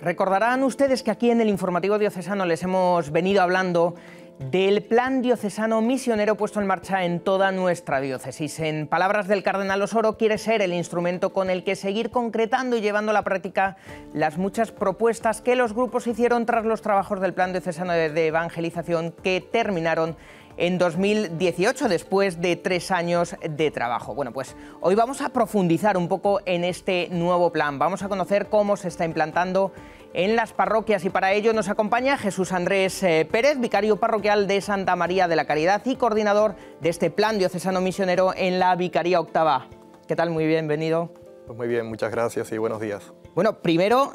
Recordarán ustedes que aquí en el Informativo Diocesano les hemos venido hablando del plan diocesano misionero puesto en marcha en toda nuestra diócesis. En palabras del cardenal Osoro, quiere ser el instrumento con el que seguir concretando y llevando a la práctica las muchas propuestas que los grupos hicieron tras los trabajos del plan diocesano de evangelización que terminaron en 2018, después de 3 años de trabajo. Bueno, pues hoy vamos a profundizar un poco en este nuevo plan. Vamos a conocer cómo se está implantando en las parroquias y para ello nos acompaña Jesús Andrés Pérez, vicario parroquial de Santa María de la Caridad y coordinador de este plan diocesano misionero en la Vicaría Octava. ¿Qué tal? Muy bienvenido. Pues muy bien, muchas gracias y buenos días. Bueno, primero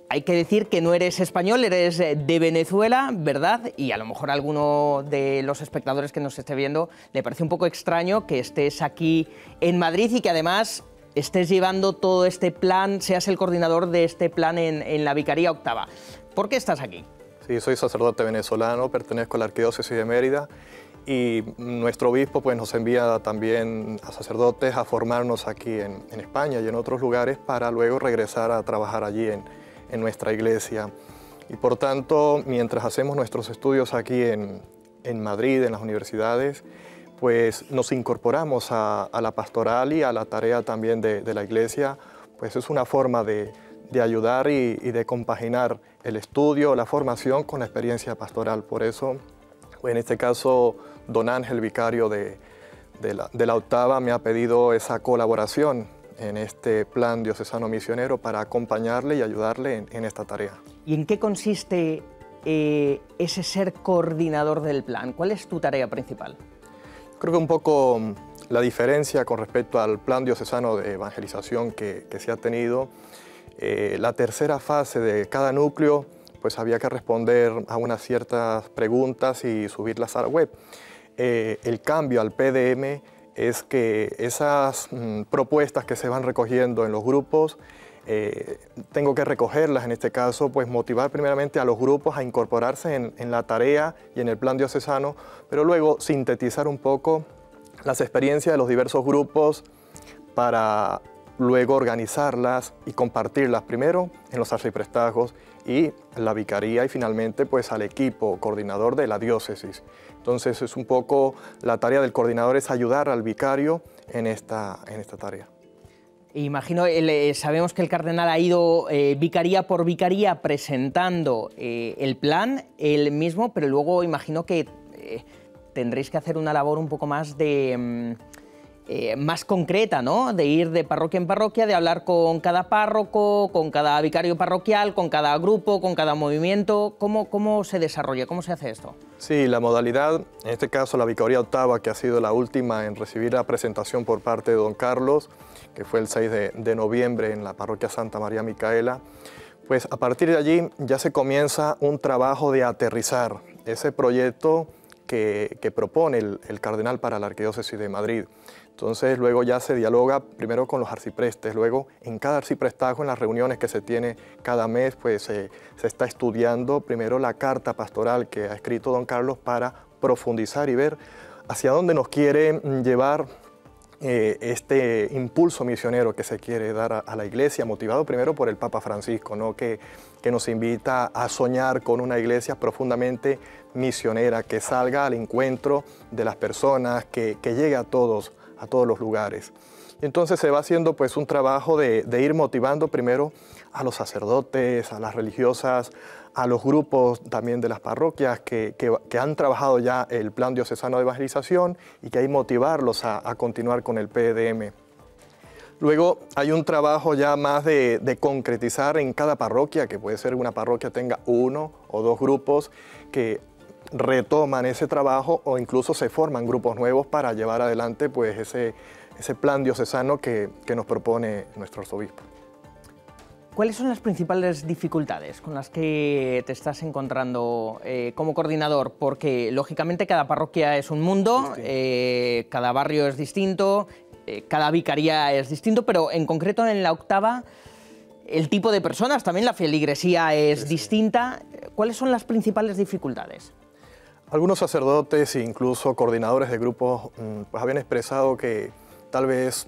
hay que decir que no eres español, eres de Venezuela, ¿verdad? Y a lo mejor a alguno de los espectadores que nos esté viendo le parece un poco extraño que estés aquí en Madrid y que además estés llevando todo este plan, seas el coordinador de este plan en la Vicaría Octava. ¿Por qué estás aquí? Sí, soy sacerdote venezolano, pertenezco a la Arquidiócesis de Mérida y nuestro obispo pues, nos envía también a sacerdotes a formarnos aquí en España y en otros lugares para luego regresar a trabajar allí en nuestra iglesia. Y por tanto, mientras hacemos nuestros estudios aquí en Madrid, en las universidades, pues nos incorporamos a la pastoral y a la tarea también de la iglesia, pues es una forma de ayudar y de compaginar el estudio, la formación con la experiencia pastoral. Por eso, pues en este caso, don Ángel, vicario de la Octava, me ha pedido esa colaboración en este plan diocesano misionero para acompañarle y ayudarle en esta tarea. ¿Y en qué consiste ese ser coordinador del plan? ¿Cuál es tu tarea principal? Creo que un poco la diferencia con respecto al plan diocesano de evangelización que se ha tenido, la tercera fase de cada núcleo, pues había que responder a unas ciertas preguntas y subirlas a la web. El cambio al PDM es que esas propuestas que se van recogiendo en los grupos, tengo que recogerlas en este caso, pues motivar primeramente a los grupos a incorporarse en la tarea y en el plan diocesano, pero luego sintetizar un poco las experiencias de los diversos grupos para luego organizarlas y compartirlas primero en los arciprestazgos y la vicaría y finalmente pues al equipo coordinador de la diócesis. Entonces es un poco la tarea del coordinador, es ayudar al vicario en esta tarea. Imagino, sabemos que el cardenal ha ido vicaría por vicaría presentando el plan, él mismo, pero luego imagino que tendréis que hacer una labor un poco más más concreta, ¿no? De ir de parroquia en parroquia, de hablar con cada párroco, con cada vicario parroquial, con cada grupo, con cada movimiento. ¿Cómo se desarrolla? ¿Cómo se hace esto? Sí, la modalidad, en este caso la Vicaría Octava, que ha sido la última en recibir la presentación por parte de don Carlos, que fue el 6 de noviembre en la parroquia Santa María Micaela, pues a partir de allí ya se comienza un trabajo de aterrizar ese proyecto que propone el cardenal para la Arquidiócesis de Madrid. Entonces luego ya se dialoga primero con los arciprestes, luego en cada arciprestazgo, en las reuniones que se tiene cada mes, pues se está estudiando primero la carta pastoral que ha escrito don Carlos para profundizar y ver hacia dónde nos quiere llevar este impulso misionero que se quiere dar a la iglesia, motivado primero por el Papa Francisco, ¿no? que nos invita a soñar con una iglesia profundamente misionera, que salga al encuentro de las personas, que llegue a todos los lugares. Y entonces se va haciendo pues un trabajo de ir motivando primero a los sacerdotes, a las religiosas, a los grupos también de las parroquias que han trabajado ya el plan diocesano de evangelización y que hay motivarlos a continuar con el PDM. Luego hay un trabajo ya más de concretizar en cada parroquia, que puede ser una parroquia tenga 1 o 2 grupos que retoman ese trabajo o incluso se forman grupos nuevos para llevar adelante pues ese plan diocesano que nos propone nuestro arzobispo. ¿Cuáles son las principales dificultades con las que te estás encontrando como coordinador? Porque lógicamente cada parroquia es un mundo, cada barrio es distinto, cada vicaría es distinto, pero en concreto en la Octava el tipo de personas, también la feligresía es distinta. ¿Cuáles son las principales dificultades? Algunos sacerdotes e incluso coordinadores de grupos pues habían expresado que tal vez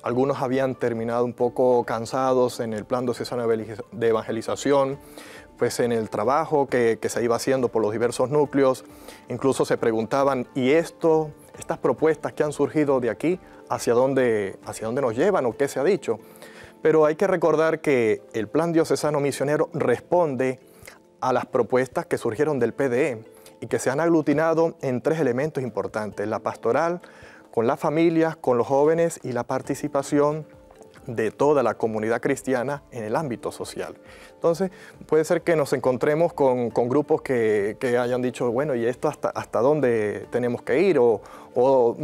algunos habían terminado un poco cansados en el plan diocesano de evangelización, pues en el trabajo que se iba haciendo por los diversos núcleos. Incluso se preguntaban, ¿y estas propuestas que han surgido de aquí, hacia dónde nos llevan o qué se ha dicho? Pero hay que recordar que el plan diocesano misionero responde a las propuestas que surgieron del PDE y que se han aglutinado en 3 elementos importantes: la pastoral, con las familias, con los jóvenes y la participación de toda la comunidad cristiana en el ámbito social. Entonces, puede ser que nos encontremos con grupos que hayan dicho, bueno, ¿y esto hasta dónde tenemos que ir? O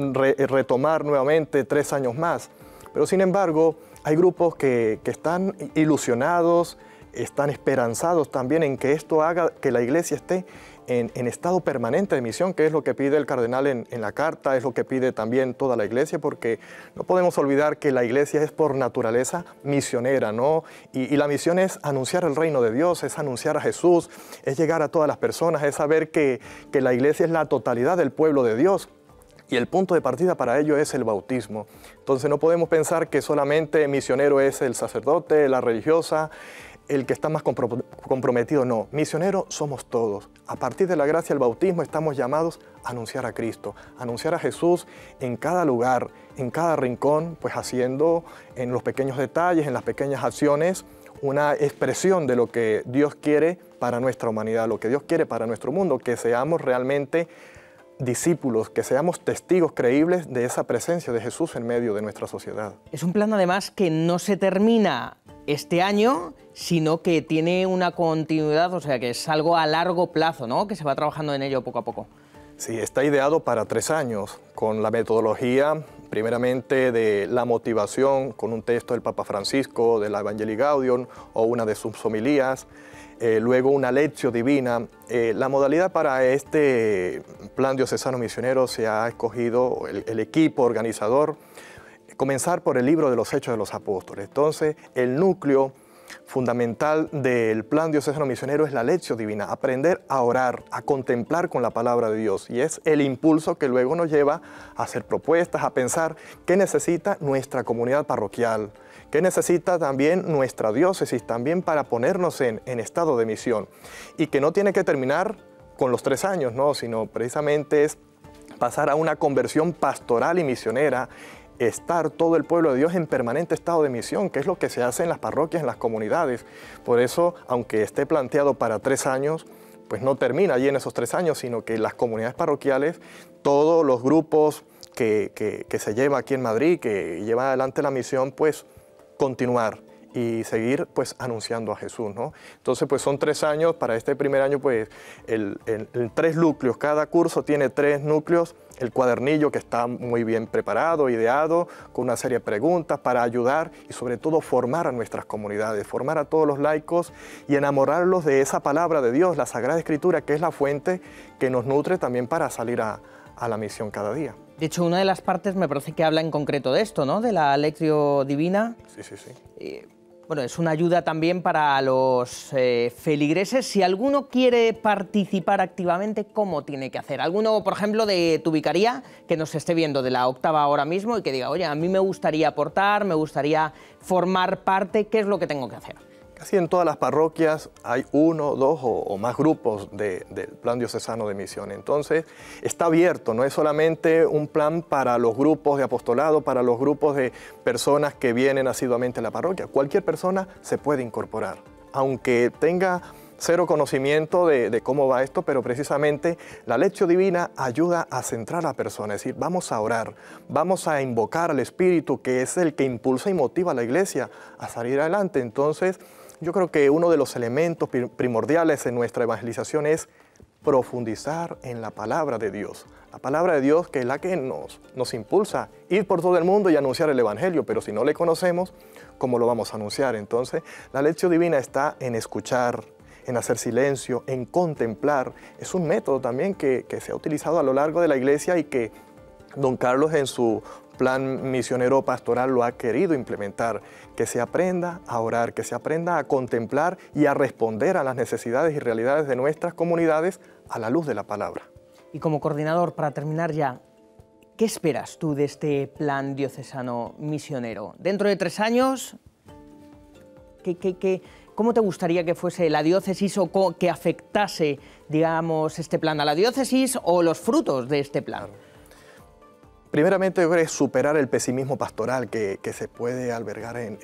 retomar nuevamente 3 años más. Pero sin embargo, hay grupos que están ilusionados, están esperanzados también en que esto haga que la Iglesia esté en estado permanente de misión, que es lo que pide el cardenal en la carta, es lo que pide también toda la Iglesia, porque no podemos olvidar que la Iglesia es por naturaleza misionera, ¿no? Y la misión es anunciar el reino de Dios, es anunciar a Jesús, es llegar a todas las personas, es saber que la Iglesia es la totalidad del pueblo de Dios. Y el punto de partida para ello es el bautismo. Entonces no podemos pensar que solamente misionero es el sacerdote, la religiosa, el que está más comprometido. No, misionero somos todos. A partir de la gracia del bautismo estamos llamados a anunciar a Cristo, a anunciar a Jesús en cada lugar, en cada rincón, pues haciendo en los pequeños detalles, en las pequeñas acciones, una expresión de lo que Dios quiere para nuestra humanidad, lo que Dios quiere para nuestro mundo, que seamos realmente discípulos, que seamos testigos creíbles de esa presencia de Jesús en medio de nuestra sociedad. Es un plan además que no se termina este año, sino que tiene una continuidad, o sea que es algo a largo plazo, ¿no? Que se va trabajando en ello poco a poco. Sí, está ideado para 3 años, con la metodología primeramente de la motivación, con un texto del Papa Francisco, de la Evangelii Gaudium o una de sus homilías, luego una lectio divina. La modalidad para este plan diocesano misionero se ha escogido el equipo organizador, comenzar por el libro de los Hechos de los Apóstoles. Entonces, el núcleo fundamental del plan diocesano misionero es la lectio divina, aprender a orar, a contemplar con la palabra de Dios, y es el impulso que luego nos lleva a hacer propuestas, a pensar qué necesita nuestra comunidad parroquial, qué necesita también nuestra diócesis también para ponernos en estado de misión, y que no tiene que terminar con los 3 años, ¿no? Sino precisamente es pasar a una conversión pastoral y misionera, estar todo el pueblo de Dios en permanente estado de misión, que es lo que se hace en las parroquias, en las comunidades. Por eso, aunque esté planteado para 3 años, pues no termina allí en esos 3 años, sino que las comunidades parroquiales, todos los grupos que se lleva aquí en Madrid, que lleva adelante la misión, pues continuar y seguir pues anunciando a Jesús, ¿no? Entonces pues son 3 años. Para este primer año pues el 3 núcleos, cada curso tiene 3 núcleos, el cuadernillo que está muy bien preparado, ideado, con una serie de preguntas para ayudar y sobre todo formar a nuestras comunidades, formar a todos los laicos y enamorarlos de esa palabra de Dios, la Sagrada Escritura, que es la fuente que nos nutre también para salir a la misión cada día. De hecho, una de las partes me parece que habla en concreto de esto, ¿no? De la lectio divina. Sí. Bueno, es una ayuda también para los feligreses. Si alguno quiere participar activamente, ¿cómo tiene que hacer? Alguno, por ejemplo, de tu vicaría, que nos esté viendo de la octava ahora mismo y que diga, oye, a mí me gustaría aportar, me gustaría formar parte, ¿qué es lo que tengo que hacer? Casi en todas las parroquias hay 1, 2 o más grupos del plan diocesano de misión. Entonces está abierto, no es solamente un plan para los grupos de apostolado, para los grupos de personas que vienen asiduamente a la parroquia. Cualquier persona se puede incorporar, aunque tenga 0 conocimiento de cómo va esto, pero precisamente la lectio divina ayuda a centrar a la persona, es decir, vamos a orar, vamos a invocar al Espíritu, que es el que impulsa y motiva a la Iglesia a salir adelante. Entonces, yo creo que uno de los elementos primordiales en nuestra evangelización es profundizar en la palabra de Dios. La palabra de Dios, que es la que nos impulsa a ir por todo el mundo y anunciar el Evangelio, pero si no le conocemos, ¿cómo lo vamos a anunciar? Entonces, la lectio divina está en escuchar, en hacer silencio, en contemplar. Es un método también que se ha utilizado a lo largo de la Iglesia y que don Carlos en su plan misionero pastoral lo ha querido implementar, que se aprenda a orar, que se aprenda a contemplar y a responder a las necesidades y realidades de nuestras comunidades a la luz de la palabra. Y como coordinador, para terminar ya, ¿Qué esperas tú de este plan diocesano misionero? Dentro de 3 años, ¿cómo te gustaría que fuese la diócesis o que afectase, digamos, este plan a la diócesis o los frutos de este plan? Primeramente, yo creo que es superar el pesimismo pastoral que se puede albergar en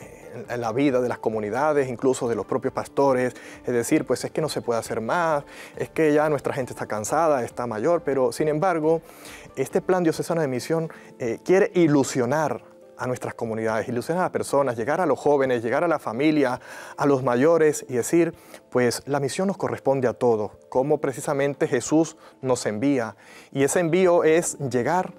la vida de las comunidades, incluso de los propios pastores. Es decir, pues es que no se puede hacer más, es que ya nuestra gente está cansada, está mayor, pero sin embargo, este plan diocesano de misión quiere ilusionar a nuestras comunidades, ilusionar a las personas, llegar a los jóvenes, llegar a la familia, a los mayores y decir, pues la misión nos corresponde a todos, como precisamente Jesús nos envía. Y ese envío es llegar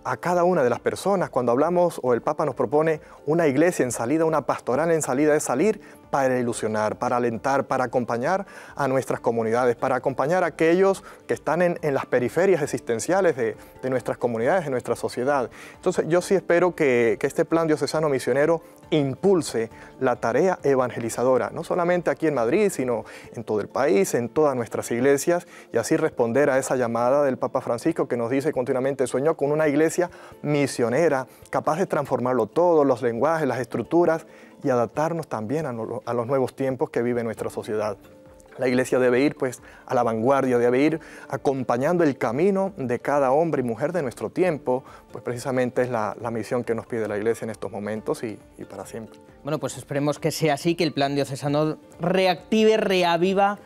a cada una de las personas. Cuando hablamos o el Papa nos propone una iglesia en salida, una pastoral en salida, es salir para ilusionar, para alentar, para acompañar a nuestras comunidades, para acompañar a aquellos que están en las periferias existenciales de nuestras comunidades, de nuestra sociedad. Entonces yo sí espero que este plan diocesano misionero impulse la tarea evangelizadora, no solamente aquí en Madrid, sino en todo el país, en todas nuestras iglesias, y así responder a esa llamada del Papa Francisco que nos dice continuamente, sueño con una iglesia misionera, capaz de transformarlo todo, los lenguajes, las estructuras, y adaptarnos también a los nuevos tiempos que vive nuestra sociedad. La iglesia debe ir pues a la vanguardia, debe ir acompañando el camino de cada hombre y mujer de nuestro tiempo, pues precisamente es la misión que nos pide la iglesia en estos momentos y para siempre. Bueno, pues esperemos que sea así, que el plan diocesano reactive, reavive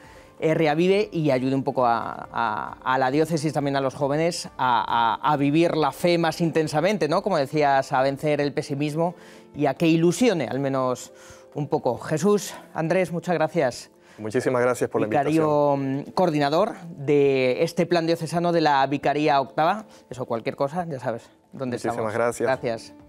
y ayude un poco a la diócesis, también a los jóvenes, a vivir la fe más intensamente, ¿no? Como decías, a vencer el pesimismo y a que ilusione al menos un poco. Jesús, Andrés, muchas gracias. Muchísimas gracias por la invitación. Vicario coordinador de este plan diocesano de la Vicaría Octava. Eso, cualquier cosa, ya sabes dónde estamos. Muchísimas gracias. Gracias.